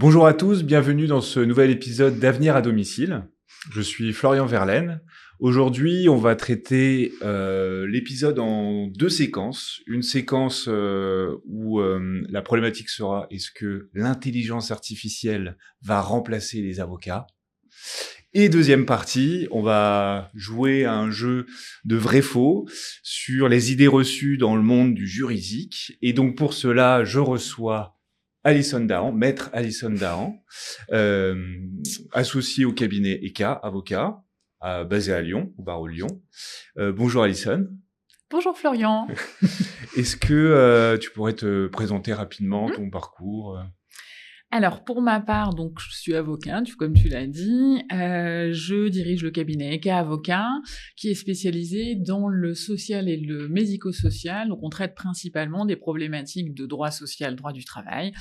Bonjour à tous, bienvenue dans ce nouvel épisode d'Avenir à domicile. Je suis Florian Verlaine. Aujourd'hui, on va traiter l'épisode en deux séquences. Une séquence où la problématique sera: est-ce que l'intelligence artificielle va remplacer les avocats ? Et deuxième partie, on va jouer à un jeu de vrai-faux sur les idées reçues dans le monde du juridique. Et donc pour cela, je reçois Alison Dahan, maître Alison Dahan, associée au cabinet ECA, avocat, basé à Lyon, au barreau de Lyon. Bonjour Alison. Bonjour Florian. Est-ce que tu pourrais te présenter rapidement ton parcours ? Alors, pour ma part, donc, je suis avocate, comme tu l'as dit. Je dirige le cabinet ECA Avocat, qui est spécialisé dans le social et le médico-social. Donc, on traite principalement des problématiques de droit social, droit du travail,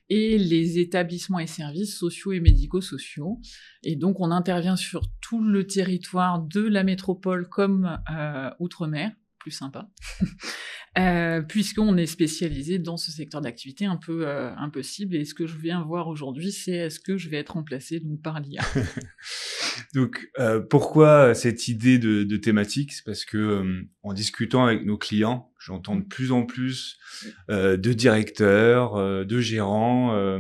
et les établissements et services sociaux et médico-sociaux. Et donc, on intervient sur tout le territoire de la métropole comme outre-mer, plus sympa. Puisqu'on est spécialisé dans ce secteur d'activité un peu cible, et ce que je viens voir aujourd'hui, c'est est-ce que je vais être remplacée donc par l'IA. Donc, pourquoi cette idée de thématique ? C'est parce que en discutant avec nos clients, j'entends de plus en plus de directeurs, de gérants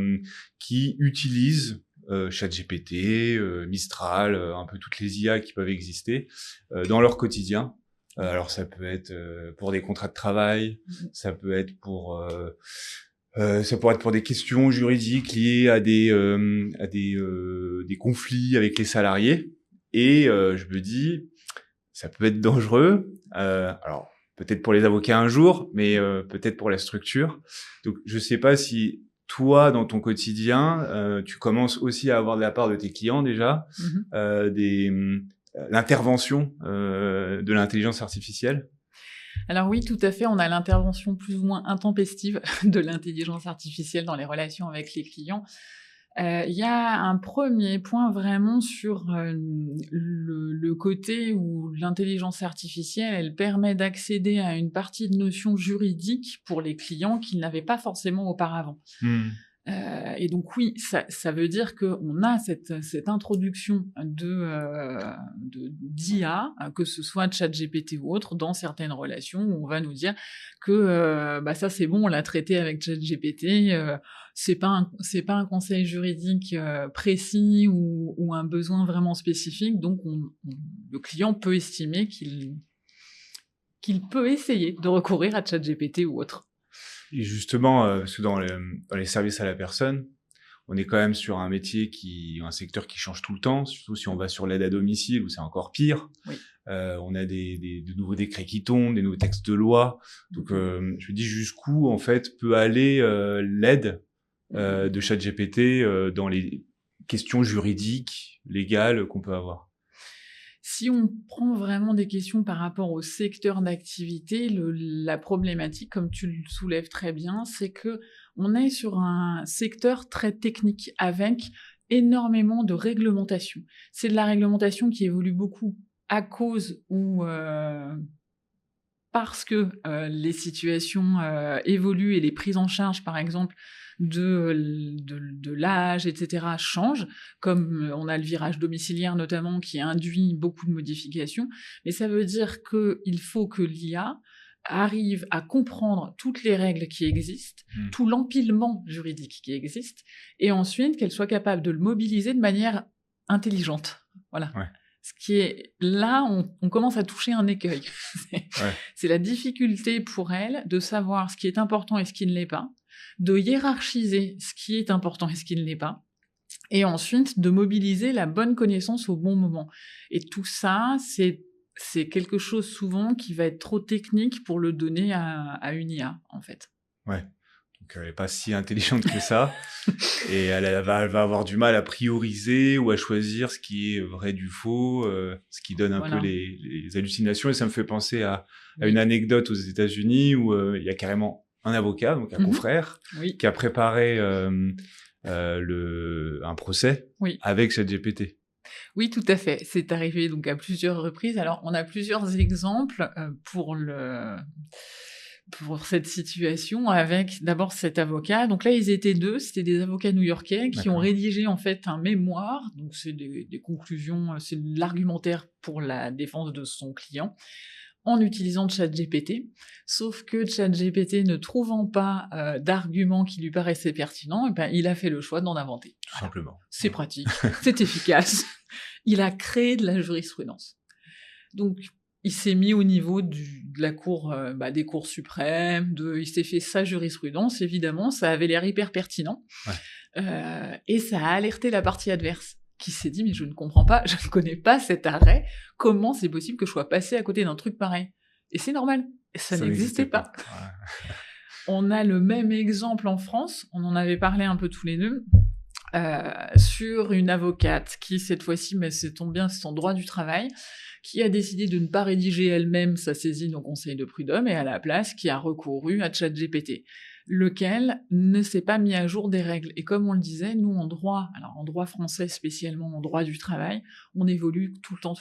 qui utilisent ChatGPT, Mistral, un peu toutes les IA qui peuvent exister dans leur quotidien. Alors ça peut être pour des contrats de travail, ça peut être pour des questions juridiques liées à des conflits avec les salariés. Et je me dis, ça peut être dangereux. Alors peut-être pour les avocats un jour, mais peut-être pour la structure. Donc je sais pas si toi, dans ton quotidien, tu commences aussi à avoir de la part de tes clients déjà l'intervention de l'intelligence artificielle. Alors oui, tout à fait, on a l'intervention plus ou moins intempestive de l'intelligence artificielle dans les relations avec les clients. Il y a un premier point vraiment sur le côté où l'intelligence artificielle, elle permet d'accéder à une partie de notions juridiques pour les clients qu'ils n'avaient pas forcément auparavant. Et donc oui, ça veut dire qu'on a cette introduction d'IA, que ce soit ChatGPT ou autre, dans certaines relations où on va nous dire que ça c'est bon, on l'a traité avec ChatGPT, c'est pas un conseil juridique précis ou un besoin vraiment spécifique, donc le client peut estimer qu'il peut essayer de recourir à ChatGPT ou autre. Et justement, parce que dans les services à la personne, on est quand même sur un secteur qui change tout le temps, surtout si on va sur l'aide à domicile où c'est encore pire. Oui. On a de nouveaux décrets qui tombent, des nouveaux textes de loi. Donc, je me dis jusqu'où en fait peut aller l'aide de ChatGPT dans les questions juridiques, légales qu'on peut avoir. Si on prend vraiment des questions par rapport au secteur d'activité, la problématique, comme tu le soulèves très bien, c'est que on est sur un secteur très technique avec énormément de réglementation. C'est de la réglementation qui évolue beaucoup à cause ou parce que les situations évoluent et les prises en charge, par exemple, de l'âge, etc., changent, comme on a le virage domiciliaire notamment qui induit beaucoup de modifications, mais ça veut dire qu'il faut que l'IA arrive à comprendre toutes les règles qui existent, tout l'empilement juridique qui existe, et ensuite qu'elle soit capable de le mobiliser de manière intelligente. Voilà. Ouais. Ce qui est là, on commence à toucher un écueil. C'est la difficulté pour elle de savoir ce qui est important et ce qui ne l'est pas, de hiérarchiser ce qui est important et ce qui ne l'est pas, et ensuite de mobiliser la bonne connaissance au bon moment. Et tout ça, c'est quelque chose souvent qui va être trop technique pour le donner à une IA, en fait. Ouais. Donc elle n'est pas si intelligente que ça, et elle va avoir du mal à prioriser ou à choisir ce qui est vrai du faux, ce qui donne un peu les hallucinations. Et ça me fait penser à une anecdote aux États-Unis où il y a carrément un avocat, donc un confrère, qui a préparé un procès avec ChatGPT. Oui, tout à fait. C'est arrivé donc à plusieurs reprises. Alors, on a plusieurs exemples pour cette situation avec d'abord cet avocat. Donc là, ils étaient 2, c'était des avocats new-yorkais qui ont rédigé en fait un mémoire. Donc c'est des conclusions, c'est de l'argumentaire pour la défense de son client en utilisant ChatGPT. Sauf que ChatGPT ne trouvant pas d'arguments qui lui paraissaient pertinents, et ben, il a fait le choix d'en inventer. Tout simplement. C'est pratique, c'est efficace. Il a créé de la jurisprudence. Donc, il s'est mis au niveau de la cour, des cours suprêmes, il s'est fait sa jurisprudence, évidemment, ça avait l'air hyper pertinent. Ouais. Et ça a alerté la partie adverse, qui s'est dit, mais je ne comprends pas, je ne connais pas cet arrêt, comment c'est possible que je sois passé à côté d'un truc pareil? Et c'est normal, ça n'existait pas. Ouais. On a le même exemple en France, on en avait parlé un peu tous les deux, sur une avocate qui, cette fois-ci, mais ça tombe bien, c'est son droit du travail, qui a décidé de ne pas rédiger elle-même sa saisine au Conseil de prud'homme et à la place qui a recouru à ChatGPT, lequel ne s'est pas mis à jour des règles. Et comme on le disait, nous en droit, alors en droit français spécialement, en droit du travail, on évolue tout le temps.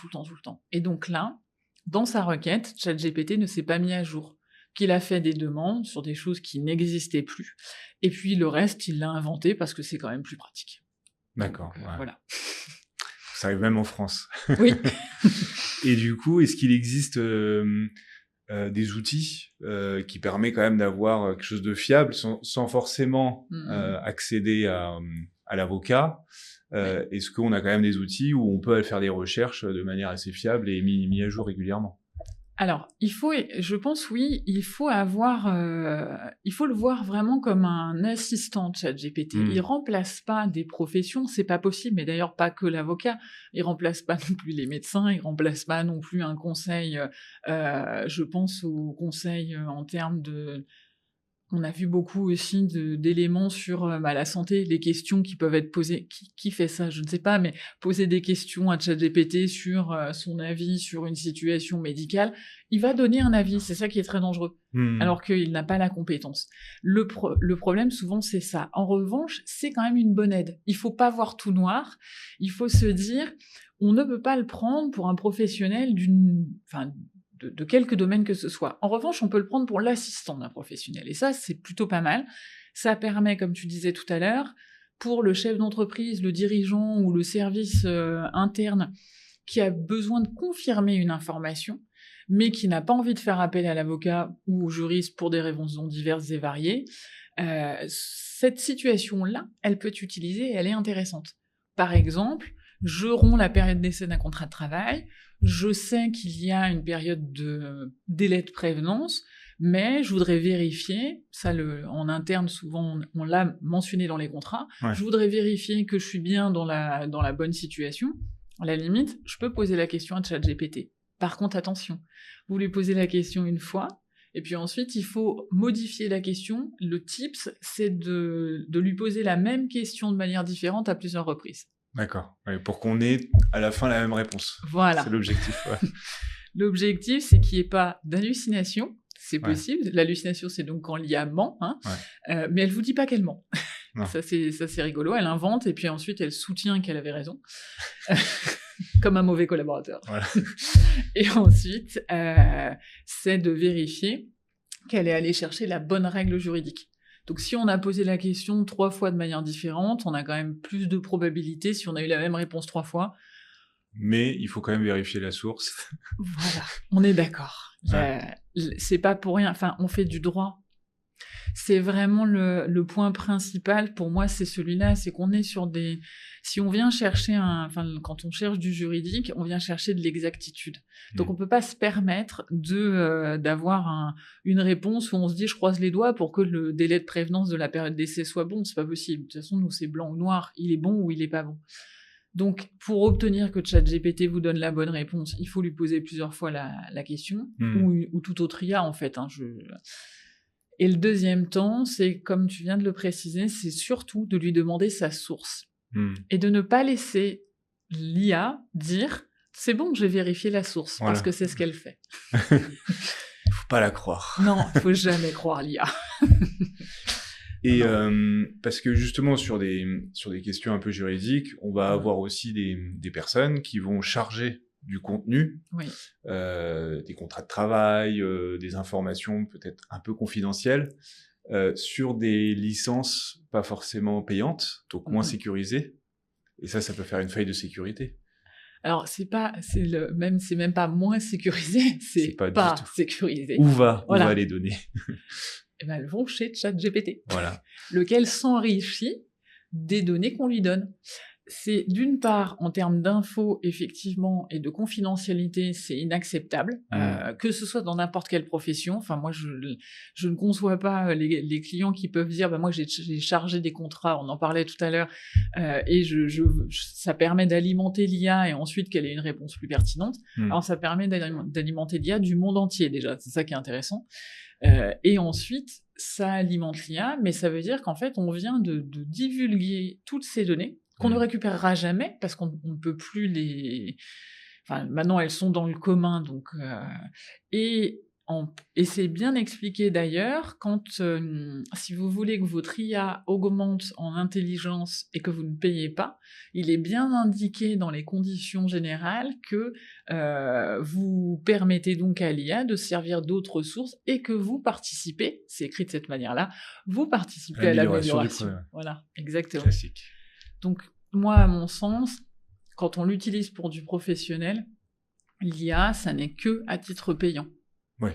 Et donc là, dans sa requête, ChatGPT ne s'est pas mis à jour, qu'il a fait des demandes sur des choses qui n'existaient plus, et puis le reste, il l'a inventé parce que c'est quand même plus pratique. D'accord. Donc, voilà. Ça arrive même en France. Oui. Et du coup, est-ce qu'il existe des outils qui permettent quand même d'avoir quelque chose de fiable sans forcément accéder à l'avocat? Est-ce qu'on a quand même des outils où on peut faire des recherches de manière assez fiable et mis à jour régulièrement? Alors, je pense oui, il faut le voir vraiment comme un assistant ChatGPT. Il remplace pas des professions, c'est pas possible, mais d'ailleurs pas que l'avocat. Il remplace pas non plus les médecins, il remplace pas non plus un conseil. Je pense au conseil en termes de. On a vu beaucoup aussi d'éléments sur la santé, les questions qui peuvent être posées. Qui fait ça? Je ne sais pas, mais poser des questions à ChatGPT sur son avis sur une situation médicale, il va donner un avis, c'est ça qui est très dangereux, alors qu'il n'a pas la compétence. Le problème, souvent, c'est ça. En revanche, c'est quand même une bonne aide. Il faut pas voir tout noir, il faut se dire, on ne peut pas le prendre pour un professionnel de quelque domaine que ce soit. En revanche, on peut le prendre pour l'assistant d'un professionnel. Et ça, c'est plutôt pas mal. Ça permet, comme tu disais tout à l'heure, pour le chef d'entreprise, le dirigeant ou le service interne qui a besoin de confirmer une information, mais qui n'a pas envie de faire appel à l'avocat ou au juriste pour des raisons diverses et variées, cette situation-là, elle peut être utilisée et elle est intéressante. Par exemple, je romps la période d'essai d'un contrat de travail, je sais qu'il y a une période de délai de prévenance, mais je voudrais vérifier, ça en interne souvent on l'a mentionné dans les contrats, je voudrais vérifier que je suis bien dans la bonne situation. À la limite, je peux poser la question à ChatGPT. Par contre, attention, vous lui posez la question une fois, et puis ensuite il faut modifier la question. Le tips, c'est de lui poser la même question de manière différente à plusieurs reprises. D'accord, pour qu'on ait à la fin la même réponse. Voilà. C'est l'objectif. Ouais. L'objectif, c'est qu'il n'y ait pas d'hallucination. C'est possible. Ouais. L'hallucination, c'est donc quand l'IA ment, mais elle vous dit pas qu'elle ment. Ça, c'est rigolo. Elle invente et puis ensuite, elle soutient qu'elle avait raison. Comme un mauvais collaborateur. Voilà. Et ensuite, c'est de vérifier qu'elle est allée chercher la bonne règle juridique. Donc si on a posé la question 3 fois de manière différente, on a quand même plus de probabilité si on a eu la même réponse 3 fois. Mais il faut quand même vérifier la source. Voilà, on est d'accord. C'est pas pour rien, enfin on fait du droit. C'est vraiment le point principal pour moi, c'est celui-là, c'est qu'on est sur des... Si on vient chercher quand on cherche du juridique, on vient chercher de l'exactitude. Donc on peut pas se permettre d'avoir une réponse où on se dit je croise les doigts pour que le délai de prévenance de la période d'essai soit bon, c'est pas possible. De toute façon, nous c'est blanc ou noir, il est bon ou il est pas bon. Donc pour obtenir que ChatGPT vous donne la bonne réponse, il faut lui poser plusieurs fois la question, ou tout autre IA en fait. Et le deuxième temps, c'est, comme tu viens de le préciser, c'est surtout de lui demander sa source. Et de ne pas laisser l'IA dire « c'est bon, j'ai vérifié la source », parce que c'est ce qu'elle fait. Faut pas la croire. Non, faut jamais croire l'IA. Et parce que justement, sur des questions un peu juridiques, on va avoir aussi des personnes qui vont charger du contenu, Oui. des contrats de travail, des informations peut-être un peu confidentielles, sur des licences pas forcément payantes, donc moins sécurisées. Et ça peut faire une faille de sécurité. Alors, c'est même pas moins sécurisé, c'est pas sécurisé. Où va les données? Eh ben, elles vont chez ChatGPT. Voilà. Lequel s'enrichit des données qu'on lui donne. C'est d'une part, en termes d'infos, effectivement, et de confidentialité, c'est inacceptable, que ce soit dans n'importe quelle profession. Enfin, moi, je ne conçois pas les clients qui peuvent dire, bah, moi, j'ai chargé des contrats, on en parlait tout à l'heure, et ça permet d'alimenter l'IA et ensuite qu'elle ait une réponse plus pertinente. Alors, ça permet d'alimenter l'IA du monde entier, déjà. C'est ça qui est intéressant. Et ensuite, ça alimente l'IA, mais ça veut dire qu'en fait, on vient de divulguer toutes ces données qu'on ne récupérera jamais parce qu'on ne peut plus les... Enfin, maintenant, elles sont dans le commun, donc... Et c'est bien expliqué d'ailleurs, si vous voulez que votre IA augmente en intelligence et que vous ne payez pas, il est bien indiqué dans les conditions générales que vous permettez donc à l'IA de servir d'autres sources et que vous participez, c'est écrit de cette manière-là, vous participez à l'amélioration. Voilà, exactement. Classique. Donc, moi, à mon sens, quand on l'utilise pour du professionnel, l'IA, ça n'est que à titre payant. Oui.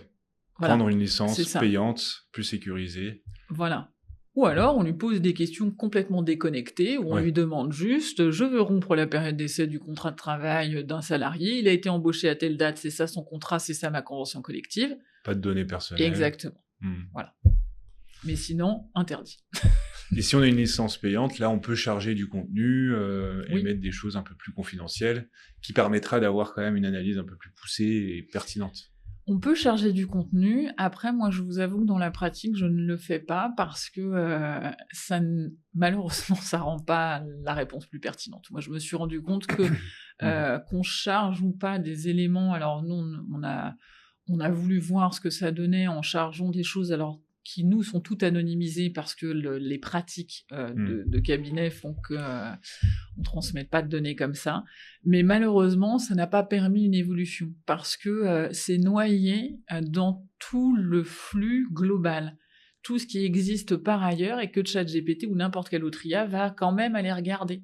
Voilà. Prendre une licence payante, plus sécurisée. Voilà. Ou alors, on lui pose des questions complètement déconnectées, où on lui demande juste « Je veux rompre la période d'essai du contrat de travail d'un salarié, il a été embauché à telle date, c'est ça son contrat, c'est ça ma convention collective. » Pas de données personnelles. Exactement. Voilà. Mais sinon, interdit. Et si on a une licence payante, là, on peut charger du contenu et mettre des choses un peu plus confidentielles, qui permettra d'avoir quand même une analyse un peu plus poussée et pertinente. On peut charger du contenu. Après, moi, je vous avoue que dans la pratique, je ne le fais pas parce que malheureusement, ça rend pas la réponse plus pertinente. Moi, je me suis rendu compte que qu'on charge ou pas des éléments. Alors, nous, on a voulu voir ce que ça donnait en chargeant des choses. Alors qui nous sont toutes anonymisées parce que les pratiques de cabinet font que on transmet pas de données comme ça. Mais malheureusement, ça n'a pas permis une évolution parce que c'est noyé dans tout le flux global, tout ce qui existe par ailleurs et que ChatGPT ou n'importe quelle autre IA va quand même aller regarder.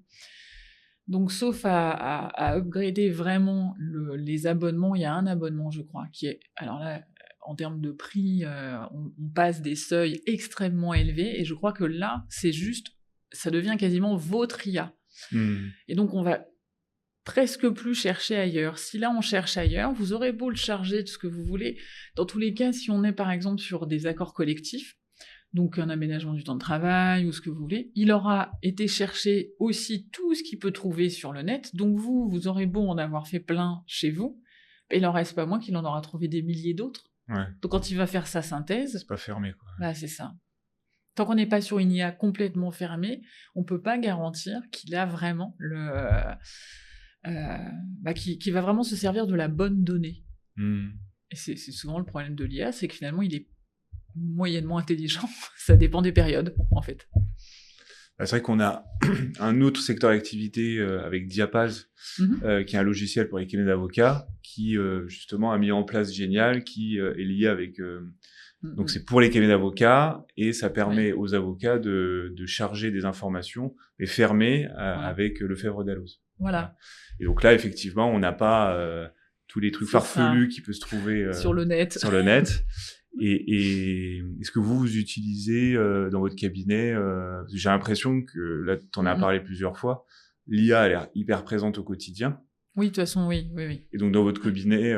Donc, sauf à upgrader vraiment les abonnements, il y a un abonnement, je crois, qui est... Alors là, en termes de prix, on passe des seuils extrêmement élevés, et je crois que là, c'est juste, ça devient quasiment votre IA. Et donc, on va presque plus chercher ailleurs. Si là, on cherche ailleurs, vous aurez beau le charger de ce que vous voulez. Dans tous les cas, si on est par exemple sur des accords collectifs, donc un aménagement du temps de travail ou ce que vous voulez, il aura été chercher aussi tout ce qu'il peut trouver sur le net, donc vous aurez beau en avoir fait plein chez vous, et il n'en reste pas moins qu'il en aura trouvé des milliers d'autres. Ouais. Donc quand il va faire sa synthèse... C'est pas fermé, quoi. Bah, c'est ça. Tant qu'on n'est pas sur une IA complètement fermée, on peut pas garantir qu'il a vraiment qui va vraiment se servir de la bonne donnée. Et c'est souvent le problème de l'IA, c'est que finalement il est moyennement intelligent. Ça dépend des périodes, en fait. C'est vrai qu'on a un autre secteur d'activité avec Diapaz, qui est un logiciel pour les cabinets d'avocats, qui justement a mis en place Génial, qui est lié avec... Donc c'est pour les cabinets d'avocats, et ça permet aux avocats de charger des informations, mais fermées avec Lefebvre Dalloz. Voilà. Et donc là, effectivement, on n'a pas tous les trucs farfelus qui peuvent se trouver sur le net. Et est-ce que vous utilisez dans votre cabinet, j'ai l'impression que, là, tu en as parlé plusieurs fois, l'IA a l'air hyper présente au quotidien. Oui, de toute façon, oui. Et donc, dans votre cabinet,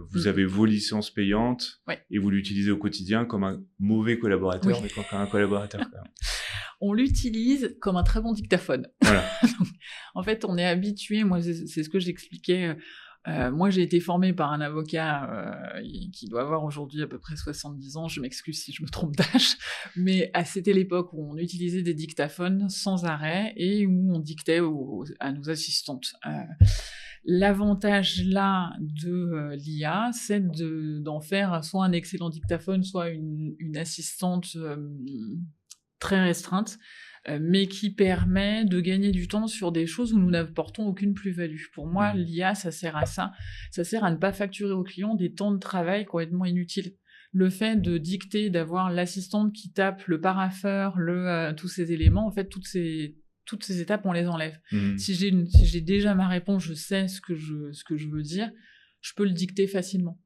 vous avez vos licences payantes et vous l'utilisez au quotidien comme un mauvais collaborateur, mais comme un collaborateur, quand même. On l'utilise comme un très bon dictaphone. Voilà. Donc, en fait, on est habitué, moi, c'est ce que j'expliquais. Moi, j'ai été formée par un avocat qui doit avoir aujourd'hui à peu près 70 ans, je m'excuse si je me trompe d'âge, mais c'était l'époque où on utilisait des dictaphones sans arrêt et où on dictait à nos assistantes. L'avantage là de l'IA, c'est d'en faire soit un excellent dictaphone, soit une assistante très restreinte, mais qui permet de gagner du temps sur des choses où nous n'apportons aucune plus-value. Pour moi, l'IA, ça sert à ça. Ça sert à ne pas facturer aux clients des temps de travail complètement inutiles. Le fait de dicter, d'avoir l'assistante qui tape, le parapheur, tous ces éléments, en fait, toutes ces étapes, on les enlève. Si j'ai déjà ma réponse, je sais ce que je veux dire, je peux le dicter facilement.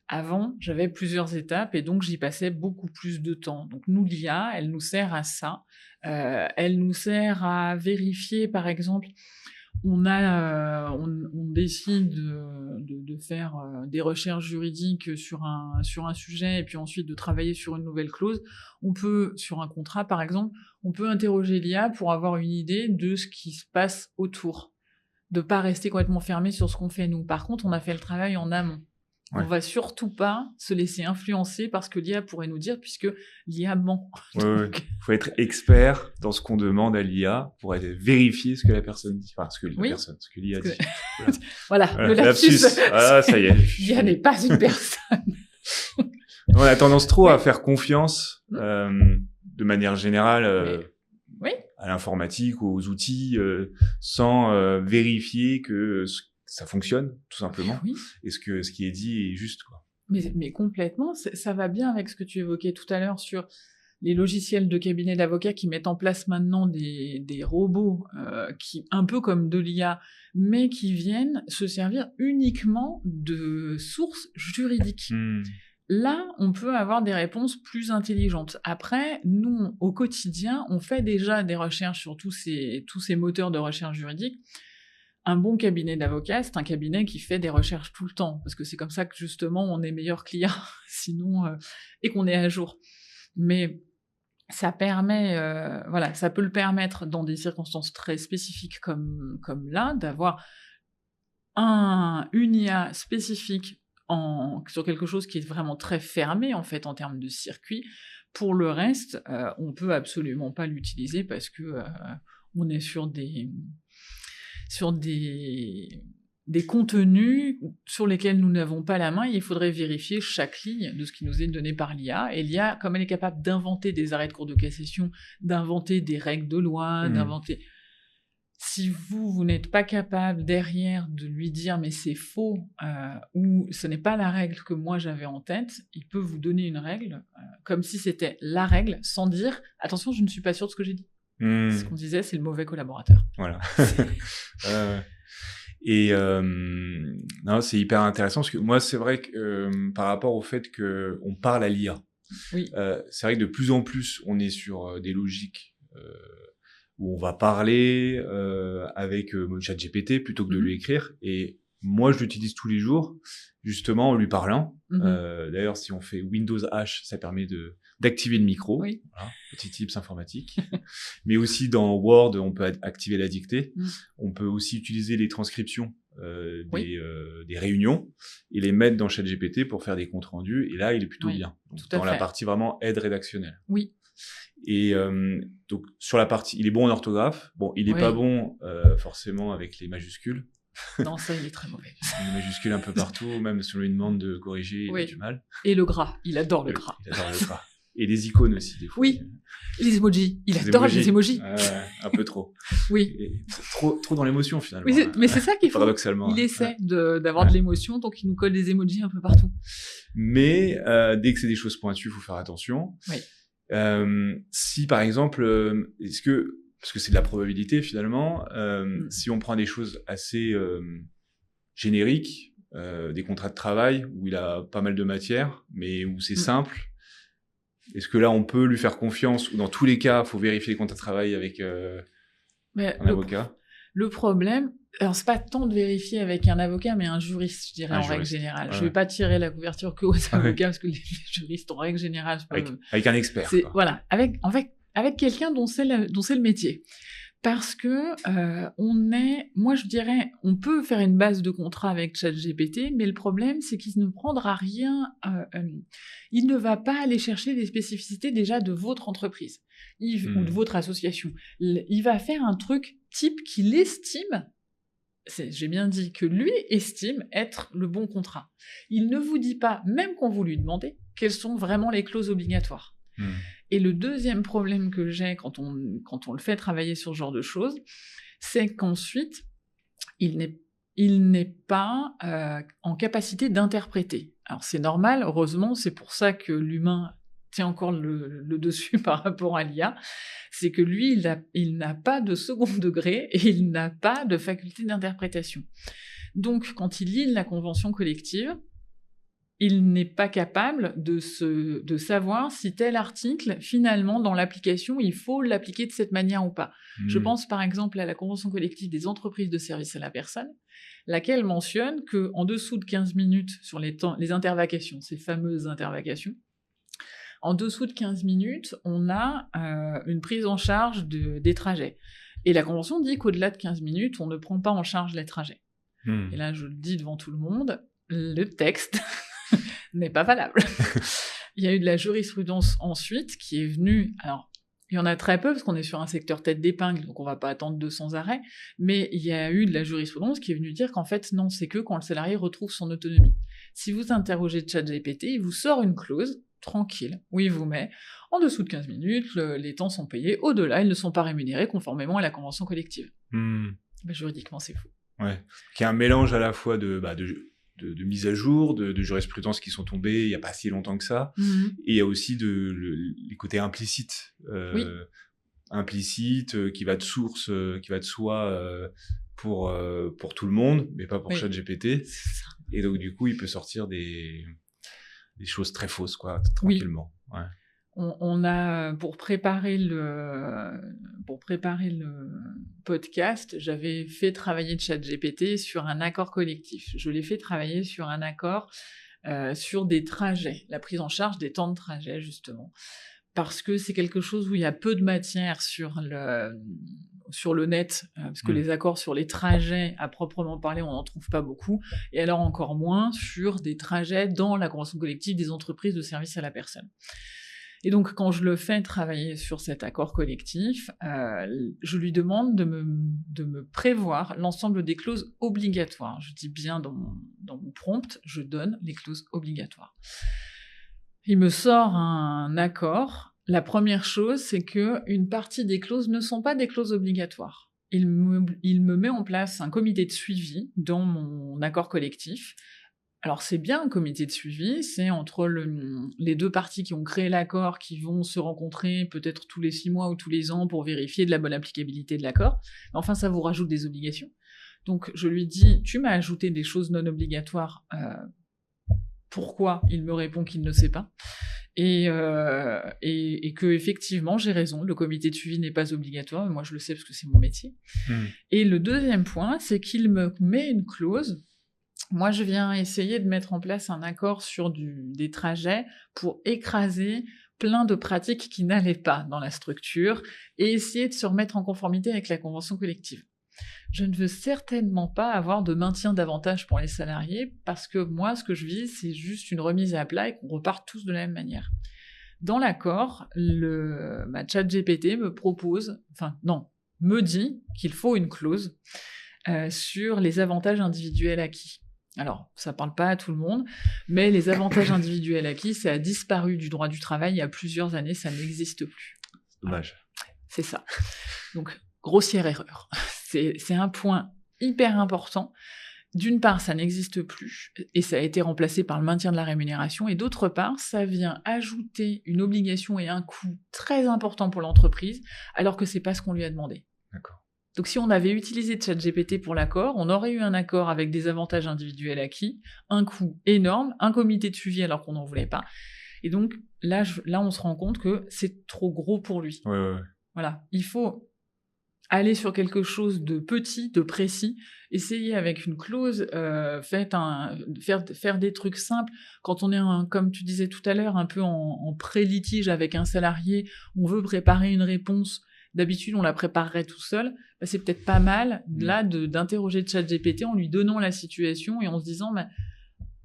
Avant, j'avais plusieurs étapes et donc j'y passais beaucoup plus de temps. Donc nous, l'IA, elle nous sert à ça. Elle nous sert à vérifier, par exemple, on décide de faire des recherches juridiques sur un sujet et puis ensuite de travailler sur une nouvelle clause. On peut, sur un contrat par exemple, on peut interroger l'IA pour avoir une idée de ce qui se passe autour, de pas rester complètement fermé sur ce qu'on fait nous. Par contre, on a fait le travail en amont. Ouais. On va surtout pas se laisser influencer par ce que l'IA pourrait nous dire, puisque l'IA ment. Il faut être expert dans ce qu'on demande à l'IA pour vérifier ce que la personne dit, enfin ce que l'IA dit. Voilà, le lapsus. Ah, ça y est. L'IA n'est pas une personne. On a tendance trop à faire confiance, de manière générale, à l'informatique, aux outils, sans vérifier que ça fonctionne, tout simplement. Oui. Et ce qui est dit est juste, quoi. Mais complètement, ça va bien avec ce que tu évoquais tout à l'heure sur les logiciels de cabinet d'avocats qui mettent en place maintenant des robots qui, un peu comme de l'IA, mais qui viennent se servir uniquement de sources juridiques. Là, on peut avoir des réponses plus intelligentes. Après, nous, au quotidien, on fait déjà des recherches sur tous ces moteurs de recherche juridique. Un bon cabinet d'avocats, c'est un cabinet qui fait des recherches tout le temps, parce que c'est comme ça que justement on est meilleur client, sinon et qu'on est à jour. Mais ça permet, ça peut le permettre dans des circonstances très spécifiques comme là, d'avoir une IA spécifique sur quelque chose qui est vraiment très fermé en fait en termes de circuit. Pour le reste, on peut absolument pas l'utiliser parce que on est sur des contenus sur lesquels nous n'avons pas la main, il faudrait vérifier chaque ligne de ce qui nous est donné par l'IA. Et l'IA, comme elle est capable d'inventer des arrêts de cour de cassation, d'inventer des règles de loi, d'inventer... Si vous n'êtes pas capable derrière de lui dire « mais c'est faux » ou « ce n'est pas la règle que moi j'avais en tête », il peut vous donner une règle comme si c'était la règle, sans dire « attention, je ne suis pas sûr de ce que j'ai dit ». Ce qu'on disait, c'est le mauvais collaborateur. Voilà. Non, c'est hyper intéressant parce que moi, c'est vrai que par rapport au fait qu'on parle à l'IA, c'est vrai que de plus en plus, on est sur des logiques où on va parler avec ChatGPT plutôt que de lui écrire. Et moi, je l'utilise tous les jours, justement en lui parlant. D'ailleurs, si on fait Windows H, ça permet d'activer le micro. Voilà, petit tips informatique. Mais aussi dans Word, on peut activer la dictée. On peut aussi utiliser les transcriptions des réunions et les mettre dans ChatGPT pour faire des comptes rendus. Et là, il est plutôt bien. Donc, dans la partie vraiment aide rédactionnelle. Oui. Et donc sur la partie, il est bon en orthographe. Bon, il est pas bon forcément avec les majuscules. Non, ça, il est très mauvais. Les majuscules un peu partout, même si on lui demande de corriger, il a du mal. Et le gras, il adore le gras. Il adore le gras. Et les icônes aussi, des fois. Oui, les emojis. Il adore les emojis. Un peu trop. Oui. Et trop dans l'émotion, finalement. Oui, mais c'est ça qu'il faut. Paradoxalement. Il essaie d'avoir de l'émotion, donc il nous colle des emojis un peu partout. Mais dès que c'est des choses pointues, il faut faire attention. Oui. Si, par exemple, parce que c'est de la probabilité, finalement, si on prend des choses assez génériques, des contrats de travail, où il a pas mal de matière, mais où c'est simple, est-ce que là, on peut lui faire confiance, ou dans tous les cas, il faut vérifier les contrats de travail avec un avocat? Le problème, alors c'est pas tant de vérifier avec un avocat, mais un juriste, je dirais, règle générale. Je vais pas tirer la couverture que aux avocats, parce que les juristes, en règle générale... Avec un expert. Voilà, avec quelqu'un dont c'est le métier. Parce que moi je dirais, on peut faire une base de contrat avec ChatGPT, mais le problème c'est qu'il ne prendra rien, il ne va pas aller chercher des spécificités déjà de votre entreprise ou de votre association. Il va faire un truc type qu'il estime, j'ai bien dit que lui estime être le bon contrat. Il ne vous dit pas, même quand vous lui demandez, quelles sont vraiment les clauses obligatoires. Et le deuxième problème que j'ai quand on le fait travailler sur ce genre de choses, c'est qu'ensuite, il n'est pas en capacité d'interpréter. Alors c'est normal, heureusement, c'est pour ça que l'humain tient encore le dessus par rapport à l'IA, c'est que lui, il n'a pas de second degré et il n'a pas de faculté d'interprétation. Donc, quand il lit la convention collective, il n'est pas capable de savoir si tel article, finalement, dans l'application, il faut l'appliquer de cette manière ou pas. Je pense par exemple à la convention collective des entreprises de services à la personne, laquelle mentionne qu'en dessous de 15 minutes sur les intervacations, ces fameuses intervacations, en dessous de 15 minutes, on a une prise en charge des trajets. Et la convention dit qu'au-delà de 15 minutes, on ne prend pas en charge les trajets. Et là, je le dis devant tout le monde, le texte n'est pas valable. Il y a eu de la jurisprudence ensuite qui est venue... Alors, il y en a très peu, parce qu'on est sur un secteur tête d'épingle, donc on va pas attendre 200 arrêts, mais il y a eu de la jurisprudence qui est venue dire qu'en fait, non, c'est que quand le salarié retrouve son autonomie. Si vous interrogez ChatGPT, il vous sort une clause, tranquille, où il vous met, en dessous de 15 minutes, les temps sont payés, au-delà, ils ne sont pas rémunérés conformément à la convention collective. Juridiquement, c'est fou. Ouais, qui est un mélange à la fois de mise à jour, de jurisprudence qui sont tombées il n'y a pas si longtemps que ça, et il y a aussi les côtés implicites, qui va de source, qui va de soi pour tout le monde, mais pas pour ChatGPT. Et donc du coup, il peut sortir des choses très fausses, quoi, tranquillement. Ouais. On a, pour préparer le podcast, j'avais fait travailler ChatGPT sur un accord collectif. Je l'ai fait travailler sur un accord sur des trajets, la prise en charge des temps de trajet, justement. Parce que c'est quelque chose où il y a peu de matière sur le net, parce que les accords sur les trajets, à proprement parler, on n'en trouve pas beaucoup, et alors encore moins sur des trajets dans la convention collective des entreprises de services à la personne. Et donc, quand je le fais travailler sur cet accord collectif, je lui demande de me prévoir l'ensemble des clauses obligatoires. Je dis bien dans mon prompt, je donne les clauses obligatoires. Il me sort un accord. La première chose, c'est qu'une partie des clauses ne sont pas des clauses obligatoires. Il me met en place un comité de suivi dans mon accord collectif. Alors c'est bien un comité de suivi, c'est entre les deux parties qui ont créé l'accord qui vont se rencontrer peut-être tous les 6 mois ou tous les ans pour vérifier de la bonne applicabilité de l'accord. Mais enfin, ça vous rajoute des obligations. Donc je lui dis, tu m'as ajouté des choses non obligatoires, pourquoi? Il me répond qu'il ne sait pas. Et que effectivement j'ai raison, le comité de suivi n'est pas obligatoire, moi je le sais parce que c'est mon métier. Et le deuxième point, c'est qu'il me met une clause. Moi, je viens essayer de mettre en place un accord sur des trajets pour écraser plein de pratiques qui n'allaient pas dans la structure et essayer de se remettre en conformité avec la convention collective. Je ne veux certainement pas avoir de maintien d'avantages pour les salariés parce que moi, ce que je vise, c'est juste une remise à plat et qu'on reparte tous de la même manière. Dans l'accord, ma ChatGPT me dit qu'il faut une clause sur les avantages individuels acquis. Alors, ça parle pas à tout le monde, mais les avantages individuels acquis, ça a disparu du droit du travail il y a plusieurs années, ça n'existe plus. Dommage. C'est ça. Donc, grossière erreur. C'est un point hyper important. D'une part, ça n'existe plus, et ça a été remplacé par le maintien de la rémunération, et d'autre part, ça vient ajouter une obligation et un coût très important pour l'entreprise, alors que c'est pas ce qu'on lui a demandé. D'accord. Donc si on avait utilisé ChatGPT pour l'accord, on aurait eu un accord avec des avantages individuels acquis, un coût énorme, un comité de suivi alors qu'on n'en voulait pas. Et donc là, on se rend compte que c'est trop gros pour lui. Ouais. Voilà, il faut aller sur quelque chose de petit, de précis, essayer avec une clause, faire des trucs simples. Quand on est, comme tu disais tout à l'heure, un peu en pré-litige avec un salarié, on veut préparer une réponse. D'habitude, on la préparerait tout seul. C'est peut-être pas mal, là, d'interroger ChatGPT en lui donnant la situation et en se disant,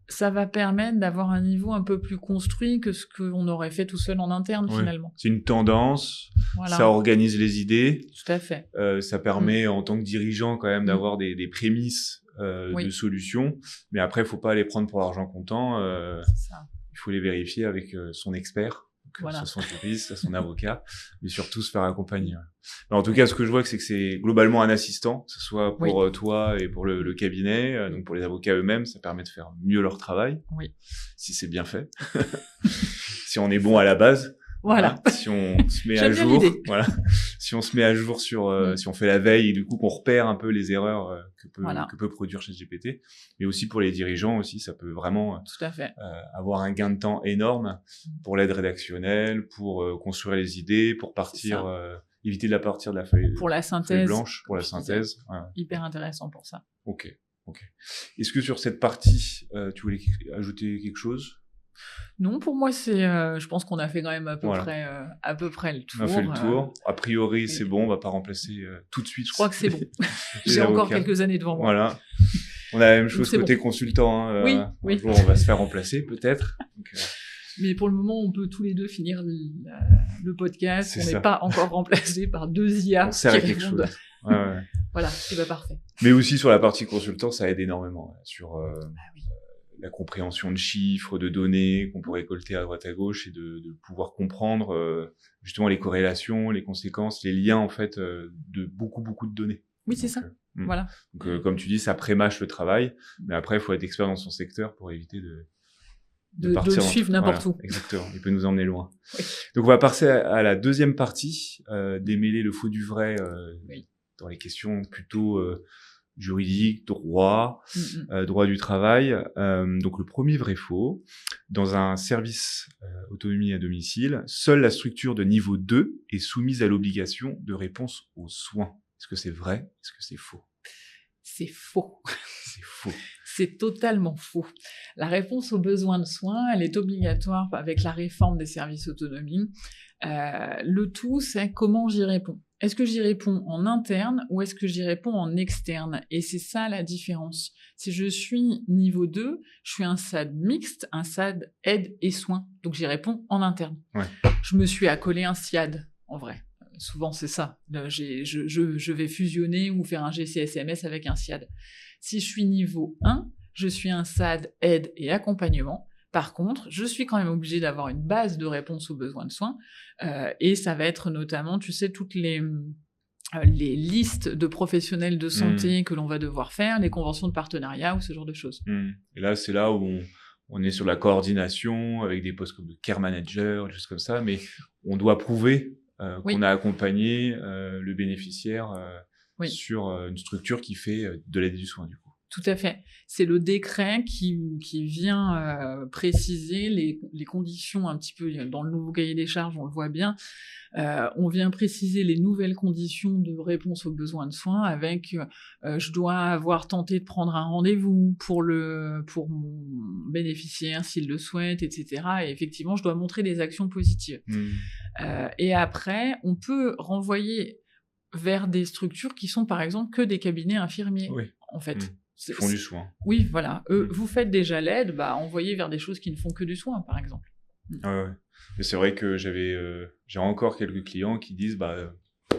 ça va permettre d'avoir un niveau un peu plus construit que ce qu'on aurait fait tout seul en interne, finalement. C'est une tendance, ça organise les idées. Tout à fait. Ça permet, en tant que dirigeant, quand même, d'avoir des prémices de solutions. Mais après, il ne faut pas les prendre pour argent comptant. C'est ça. Il faut les vérifier avec son expert. Donc, Voilà. soit son juriste, soit son avocat, mais surtout se faire accompagner. Ouais. Alors, en tout cas, ce que je vois, c'est que c'est globalement un assistant, que ce soit pour toi et pour le cabinet, donc pour les avocats eux-mêmes, ça permet de faire mieux leur travail, si c'est bien fait, si on est bon à la base. Voilà. Si on se met à jour, voilà. Si on se met à jour sur, si on fait la veille et du coup qu'on repère un peu les erreurs que peut produire ChatGPT, mais aussi pour les dirigeants aussi, ça peut vraiment tout à fait. avoir un gain de temps énorme pour l'aide rédactionnelle, pour construire les idées, pour partir, éviter de partir de la feuille pour la synthèse blanche, pour la synthèse. Ouais. Hyper intéressant pour ça. Ok. Est-ce que sur cette partie, tu voulais ajouter quelque chose? Non, pour moi, je pense qu'on a fait quand même à peu près le tour. On a fait le tour. A priori, c'est bon, on va pas remplacer tout de suite. Je crois que c'est bon. J'ai encore quelques années devant moi. Voilà. On a la même chose côté consultant. Hein. Oui. Un jour, on va se faire remplacer, peut-être. Donc, mais pour le moment, on peut tous les deux finir le podcast. On n'est pas encore remplacé par 2 IA. On sert à quelque chose. Ouais. Voilà, c'est parfait. Mais aussi sur la partie consultant, ça aide énormément sur la compréhension de chiffres, de données qu'on peut récolter à droite à gauche et de pouvoir comprendre justement les corrélations, les conséquences, les liens en fait de beaucoup de données. Oui, c'est ça. Voilà. Donc comme tu dis, ça prémâche le travail, mais après il faut être expert dans son secteur pour éviter de partir suivre n'importe où. Exactement, il peut nous emmener loin. Oui. Donc on va passer à la deuxième partie, démêler le faux du vrai dans les questions plutôt juridiques, droit du travail. Donc le premier vrai-faux, dans un service autonomie à domicile, seule la structure de niveau 2 est soumise à l'obligation de réponse aux soins. Est-ce que c'est vrai? Est-ce que c'est faux? C'est faux. C'est faux. C'est totalement faux. La réponse aux besoins de soins, elle est obligatoire avec la réforme des services autonomie. Le tout, c'est comment j'y réponds. Est-ce que j'y réponds en interne ou est-ce que j'y réponds en externe? Et c'est ça la différence. Si je suis niveau 2, je suis un SAD mixte, un SAD aide et soins. Donc j'y réponds en interne. Ouais. Je me suis accolé un SIAD, en vrai. Souvent, c'est ça. Je vais fusionner ou faire un GCSMS avec un SIAD. Si je suis niveau 1, je suis un SAD aide et accompagnement. Par contre, je suis quand même obligée d'avoir une base de réponse aux besoins de soins. Et ça va être notamment, tu sais, toutes les listes de professionnels de santé que l'on va devoir faire, les conventions de partenariat ou ce genre de choses. Et là, c'est là où on est sur la coordination avec des postes comme de care manager, des choses comme ça, mais on doit prouver qu'on a accompagné le bénéficiaire sur une structure qui fait de l'aide et du soin, du coup. Tout à fait. C'est le décret qui vient préciser les conditions un petit peu, dans le nouveau cahier des charges, on le voit bien, on vient préciser les nouvelles conditions de réponse aux besoins de soins avec je dois avoir tenté de prendre un rendez-vous pour mon bénéficiaire s'il le souhaite, etc. Et effectivement, je dois montrer des actions positives. Et après, on peut renvoyer vers des structures qui sont par exemple que des cabinets infirmiers, en fait. Ils font du soin. Oui, voilà. Vous faites déjà l'aide, envoyez vers des choses qui ne font que du soin, par exemple. Ouais. Mais c'est vrai que j'ai encore quelques clients qui disent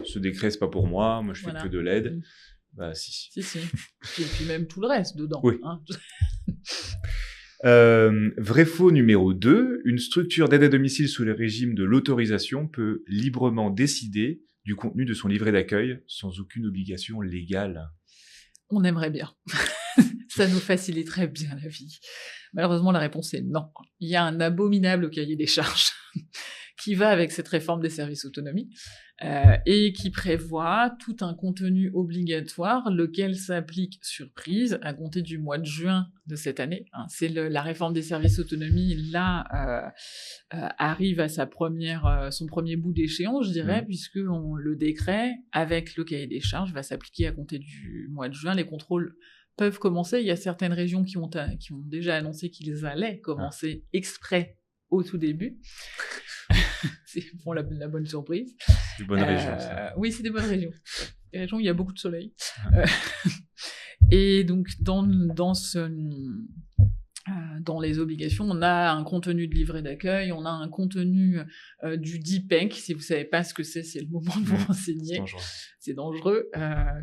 ce décret c'est pas pour moi je fais que de l'aide. Si. Et puis même tout le reste dedans. Oui. Vrai faux numéro 2, une structure d'aide à domicile sous le régime de l'autorisation peut librement décider du contenu de son livret d'accueil sans aucune obligation légale. On aimerait bien. Ça nous faciliterait bien la vie. Malheureusement, la réponse est non. Il y a un abominable cahier des charges qui va avec cette réforme des services autonomie et qui prévoit tout un contenu obligatoire, lequel s'applique surprise à compter du mois de juin de cette année. C'est la réforme des services autonomie, là, arrive à son premier bout d'échéance, je dirais, puisque le décret, avec le cahier des charges, va s'appliquer à compter du mois de juin. Les contrôles peuvent commencer. Il y a certaines régions qui ont déjà annoncé qu'ils allaient commencer exprès au tout début. C'est pour la bonne surprise. C'est des bonnes régions, ça. Oui, c'est des bonnes régions. Des régions où il y a beaucoup de soleil. Et donc, dans les obligations, on a un contenu de livret d'accueil, on a un contenu du DIPEC. Si vous ne savez pas ce que c'est le moment de vous renseigner. C'est dangereux. C'est dangereux.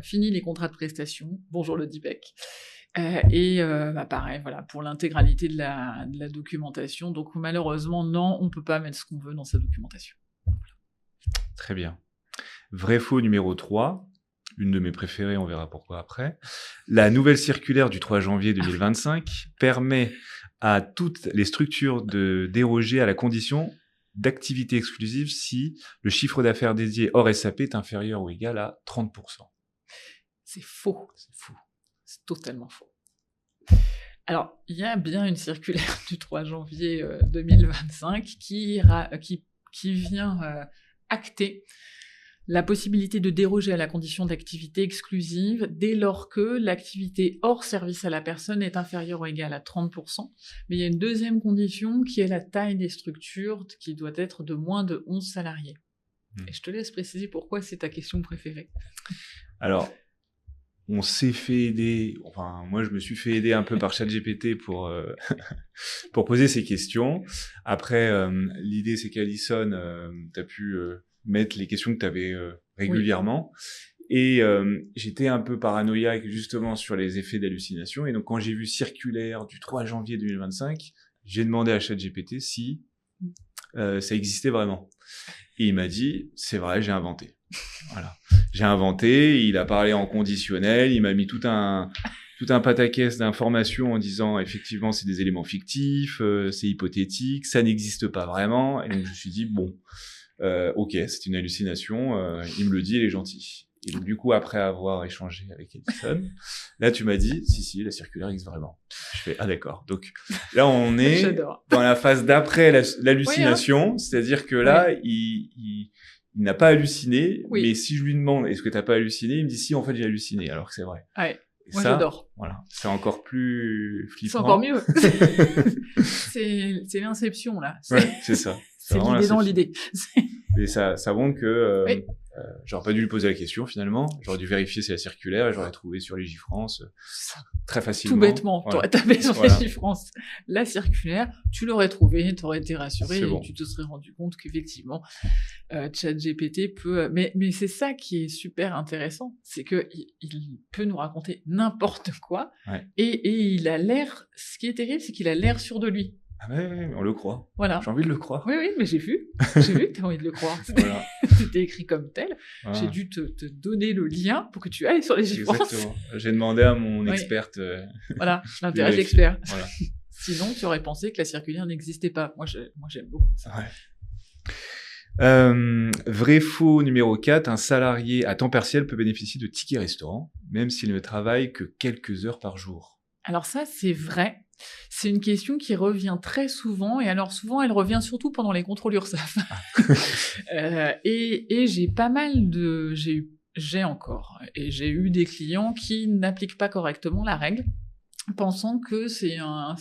Fini les contrats de prestation. Bonjour le DIPEC. Pareil, voilà, pour l'intégralité de la documentation. Donc malheureusement, non, on ne peut pas mettre ce qu'on veut dans sa documentation. Très bien. Vrai-faux numéro 3, une de mes préférées, on verra pourquoi après. La nouvelle circulaire du 3 janvier 2025 permet à toutes les structures de déroger à la condition d'activité exclusive si le chiffre d'affaires dédié hors SAP est inférieur ou égal à 30%. C'est faux. C'est faux. C'est totalement faux. Alors, il y a bien une circulaire du 3 janvier 2025 qui vient acter la possibilité de déroger à la condition d'activité exclusive dès lors que l'activité hors service à la personne est inférieure ou égale à 30%. Mais il y a une deuxième condition qui est la taille des structures qui doit être de moins de 11 salariés. Et je te laisse préciser pourquoi c'est ta question préférée. Alors, on s'est fait aider, enfin moi je me suis fait aider un peu par ChatGPT pour poser ces questions. Après, l'idée c'est qu'Alison, tu as pu mettre les questions que tu avais régulièrement. Oui. Et j'étais un peu paranoïaque justement sur les effets d'hallucination. Et donc quand j'ai vu circulaire du 3 janvier 2025, j'ai demandé à ChatGPT si ça existait vraiment. Et il m'a dit, c'est vrai, j'ai inventé. Voilà. J'ai inventé, il a parlé en conditionnel, il m'a mis tout un pataquès d'informations en disant effectivement c'est des éléments fictifs, c'est hypothétique, ça n'existe pas vraiment. Et donc je me suis dit bon, ok, c'est une hallucination, il me le dit, il est gentil. Et donc du coup après avoir échangé avec Edison, là tu m'as dit si la circulaire existe vraiment. Je fais ah d'accord. Donc là on est dans la phase d'après l'hallucination, oui, hein. C'est-à-dire que là oui. Il n'a pas halluciné, oui. Mais si je lui demande est-ce que t'as pas halluciné, il me dit si en fait j'ai halluciné, alors que c'est vrai. Ouais. Moi j'adore. Voilà, c'est encore plus flippant. C'est encore mieux. c'est l'inception là. Ouais, c'est ça. C'est l'idée dans l'idée. Et ça montre que oui. J'aurais pas dû lui poser la question finalement. J'aurais dû vérifier si la circulaire et j'aurais trouvé sur Légifrance très facilement. Tout bêtement, voilà. T'aurais tapé sur Légifrance la circulaire, tu l'aurais trouvé, t'aurais été rassuré et tu te serais rendu compte qu'effectivement ChatGPT peut. Mais c'est ça qui est super intéressant, c'est que il peut nous raconter n'importe quoi et il a l'air. Ce qui est terrible, c'est qu'il a l'air sûr de lui. Ah ouais, on le croit. Voilà. J'ai envie de le croire. Oui, mais j'ai vu que t'as envie de le croire. Voilà. C'était écrit comme tel. J'ai dû te donner le lien pour que tu ailles sur Légifrance. Exactement. J'ai demandé à mon experte. Voilà, l'intérêt de l'expert. Voilà. Sinon, tu aurais pensé que la circulaire n'existait pas. Moi, j'aime beaucoup ça. Ouais. Vrai-faux numéro 4, un salarié à temps partiel peut bénéficier de tickets restaurant, même s'il ne travaille que quelques heures par jour. Alors ça, c'est vrai. C'est une question qui revient très souvent, et alors souvent, elle revient surtout pendant les contrôles URSSAF. Et j'ai pas mal de... J'ai eu des clients qui n'appliquent pas correctement la règle, pensant que c'est une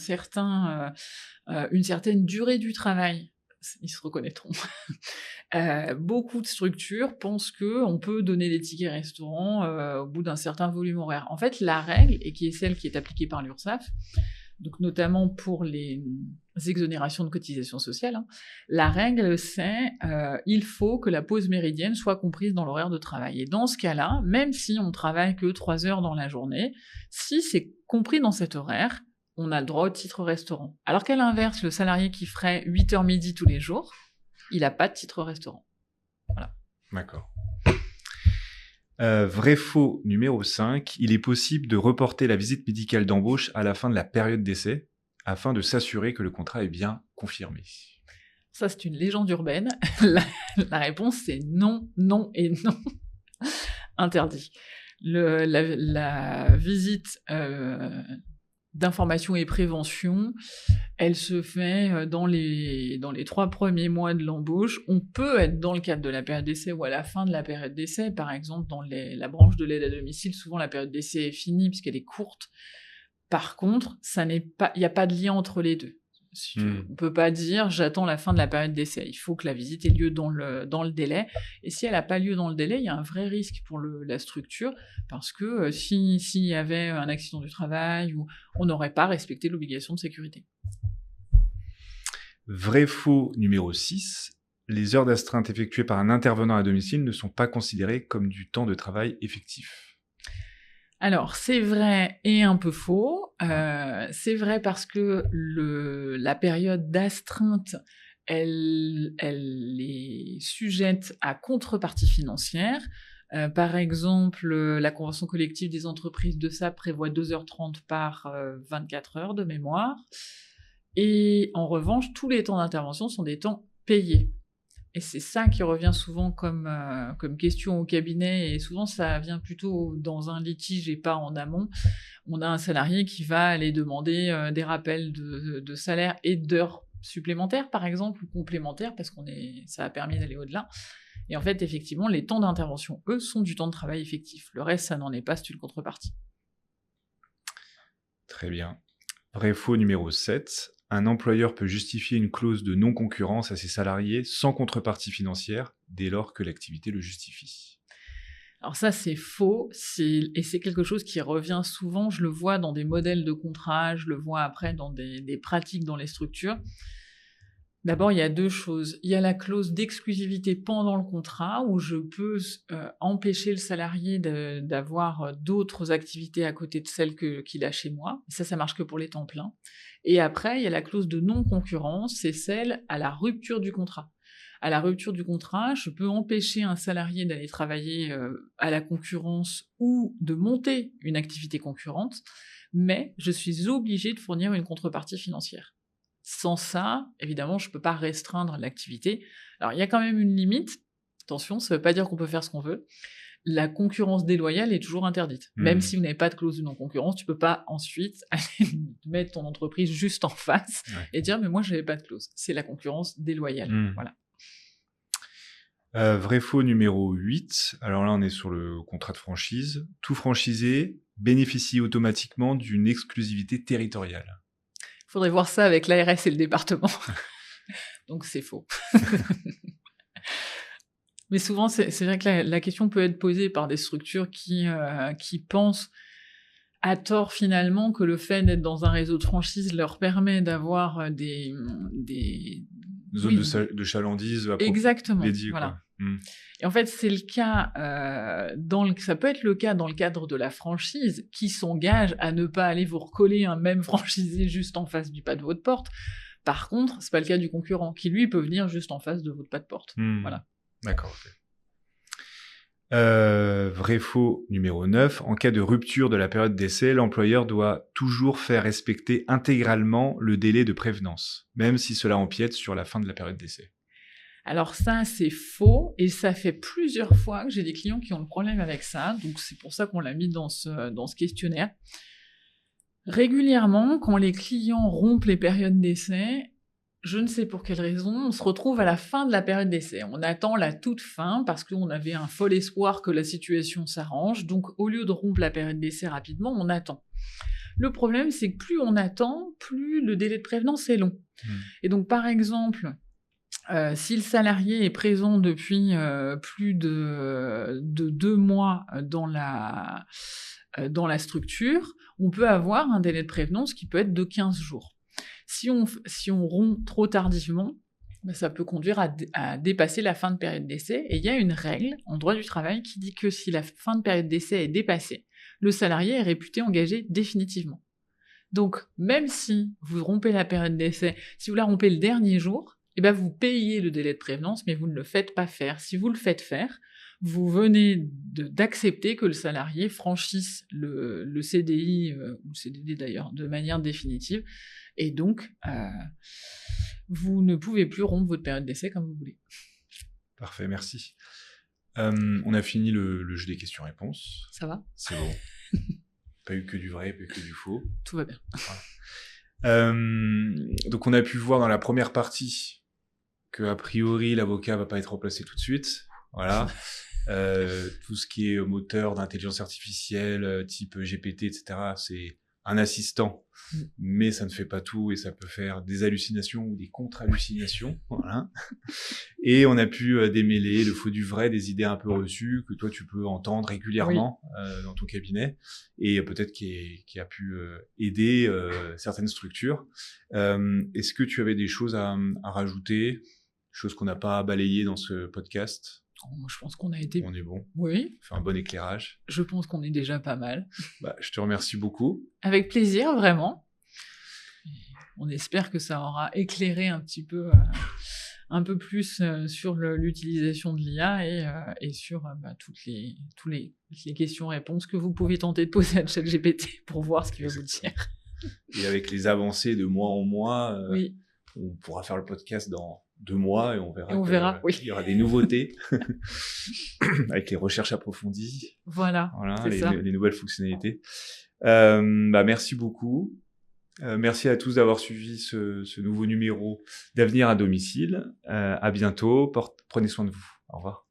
certaine durée du travail. Ils se reconnaîtront. Beaucoup de structures pensent qu'on peut donner des tickets restaurants au bout d'un certain volume horaire. En fait, la règle, et qui est celle qui est appliquée par l'URSSAF, donc notamment pour les exonérations de cotisations sociales, la règle c'est il faut que la pause méridienne soit comprise dans l'horaire de travail. Et dans ce cas-là, même si on travaille que 3 heures dans la journée, si c'est compris dans cet horaire, on a le droit au titre restaurant. Alors qu'à l'inverse, le salarié qui ferait 8h midi tous les jours, il n'a pas de titre restaurant. Voilà. D'accord. Vrai-faux numéro 5, il est possible de reporter la visite médicale d'embauche à la fin de la période d'essai afin de s'assurer que le contrat est bien confirmé. Ça, c'est une légende urbaine. La réponse, c'est non, non et non. Interdit. La visite d'information et prévention, elle se fait dans les 3 premiers mois de l'embauche. On peut être dans le cadre de la période d'essai ou à la fin de la période d'essai. Par exemple, dans la branche de l'aide à domicile, souvent la période d'essai est finie puisqu'elle est courte. Par contre, il n'y a pas de lien entre les deux. On peut pas dire j'attends la fin de la période d'essai. Il faut que la visite ait lieu dans le délai. Et si elle n'a pas lieu dans le délai, il y a un vrai risque pour la structure parce que s'il y avait un accident du travail, on n'aurait pas respecté l'obligation de sécurité. Vrai-faux numéro 6. Les heures d'astreinte effectuées par un intervenant à domicile ne sont pas considérées comme du temps de travail effectif. Alors, c'est vrai et un peu faux. C'est vrai parce que la période d'astreinte, elle est sujette à contrepartie financière. Par exemple, la convention collective des entreprises de SAP prévoit 2h30 par 24 heures de mémoire. Et en revanche, tous les temps d'intervention sont des temps payés. Et c'est ça qui revient souvent comme question au cabinet, et souvent ça vient plutôt dans un litige et pas en amont. On a un salarié qui va aller demander des rappels de salaire et d'heures supplémentaires, par exemple, ou complémentaires, parce ça a permis d'aller au-delà. Et en fait, effectivement, les temps d'intervention, eux, sont du temps de travail effectif. Le reste, ça n'en est pas, c'est une contrepartie. Très bien. Vrai-faux numéro 7. Un employeur peut justifier une clause de non-concurrence à ses salariés sans contrepartie financière dès lors que l'activité le justifie. Alors ça, c'est faux, et c'est quelque chose qui revient souvent. Je le vois dans des modèles de contrat, je le vois après dans des pratiques dans les structures. D'abord, il y a deux choses. Il y a la clause d'exclusivité pendant le contrat, où je peux empêcher le salarié d'avoir d'autres activités à côté de celles qu'il a chez moi. Ça marche que pour les temps pleins. Et après, il y a la clause de non-concurrence, c'est celle à la rupture du contrat. À la rupture du contrat, je peux empêcher un salarié d'aller travailler à la concurrence ou de monter une activité concurrente, mais je suis obligée de fournir une contrepartie financière. Sans ça, évidemment, je ne peux pas restreindre l'activité. Alors, il y a quand même une limite. Attention, ça ne veut pas dire qu'on peut faire ce qu'on veut. La concurrence déloyale est toujours interdite. Même si vous n'avez pas de clause de non-concurrence, tu ne peux pas ensuite aller mettre ton entreprise juste en face et dire « mais moi, je n'avais pas de clause ». C'est la concurrence déloyale. Voilà. Vrai-faux numéro 8. Alors là, on est sur le contrat de franchise. Tout franchisé bénéficie automatiquement d'une exclusivité territoriale. Il faudrait voir ça avec l'ARS et le département. Donc, c'est faux. Mais souvent, c'est vrai que la question peut être posée par des structures qui pensent à tort finalement que le fait d'être dans un réseau de franchise leur permet d'avoir des zones de chalandise exactement, dédiées, voilà. Quoi. Et en fait, c'est le cas, ça peut être le cas dans le cadre de la franchise, qui s'engage à ne pas aller vous recoller un même franchisé juste en face du pas de votre porte. Par contre, c'est pas le cas du concurrent, qui lui peut venir juste en face de votre pas de porte. Voilà. D'accord, ok. Vrai-faux numéro 9. En cas de rupture de la période d'essai, l'employeur doit toujours faire respecter intégralement le délai de prévenance, même si cela empiète sur la fin de la période d'essai. Alors ça, c'est faux, et ça fait plusieurs fois que j'ai des clients qui ont le problème avec ça, donc c'est pour ça qu'on l'a mis dans ce questionnaire. Régulièrement, quand les clients rompent les périodes d'essai, je ne sais pour quelle raison, on se retrouve à la fin de la période d'essai. On attend la toute fin parce qu'on avait un fol espoir que la situation s'arrange, donc au lieu de rompre la période d'essai rapidement, on attend. Le problème, c'est que plus on attend, plus le délai de prévenance est long. Et donc, par exemple, si le salarié est présent depuis plus de 2 mois dans la structure, on peut avoir un délai de prévenance qui peut être de 15 jours. Si on rompt trop tardivement, ça peut conduire à dépasser la fin de période d'essai. Et il y a une règle en droit du travail qui dit que si la fin de période d'essai est dépassée, le salarié est réputé engagé définitivement. Donc, même si vous rompez la période d'essai, si vous la rompez le dernier jour, vous payez le délai de prévenance, mais vous ne le faites pas faire. Si vous le faites faire, vous venez d'accepter que le salarié franchisse le CDI, ou le CDD d'ailleurs, de manière définitive, et donc vous ne pouvez plus rompre votre période d'essai comme vous voulez. Parfait, merci. On a fini le jeu des questions-réponses. Ça va ? C'est bon. Pas eu que du vrai, pas eu que du faux. Tout va bien. Voilà. Donc on a pu voir dans la première partie que a priori l'avocat va pas être remplacé tout de suite. Voilà. Tout ce qui est moteur d'intelligence artificielle, type GPT, etc., c'est un assistant, mais ça ne fait pas tout et ça peut faire des hallucinations ou des contre-hallucinations. Voilà. Et on a pu démêler le faux du vrai, des idées un peu reçues que toi tu peux entendre régulièrement dans ton cabinet et peut-être qui a pu aider certaines structures. Est-ce que tu avais des choses à rajouter ? Chose qu'on n'a pas balayée dans ce podcast. Je pense qu'on a été... On est bon. Oui. On fait un bon éclairage. Je pense qu'on est déjà pas mal. Je te remercie beaucoup. Avec plaisir, vraiment. On espère que ça aura éclairé un petit peu, un peu plus sur l'utilisation de l'IA et sur toutes les questions-réponses que vous pouvez tenter de poser à ChatGPT pour voir ce qu'il va vous dire. Et avec les avancées de mois en mois, oui. On pourra faire le podcast dans 2 mois et on verra. Oui. Il y aura des nouveautés avec les recherches approfondies. Voilà les nouvelles fonctionnalités. Merci beaucoup. Merci à tous d'avoir suivi ce nouveau numéro d'Avenir à domicile. À bientôt. Prenez soin de vous. Au revoir.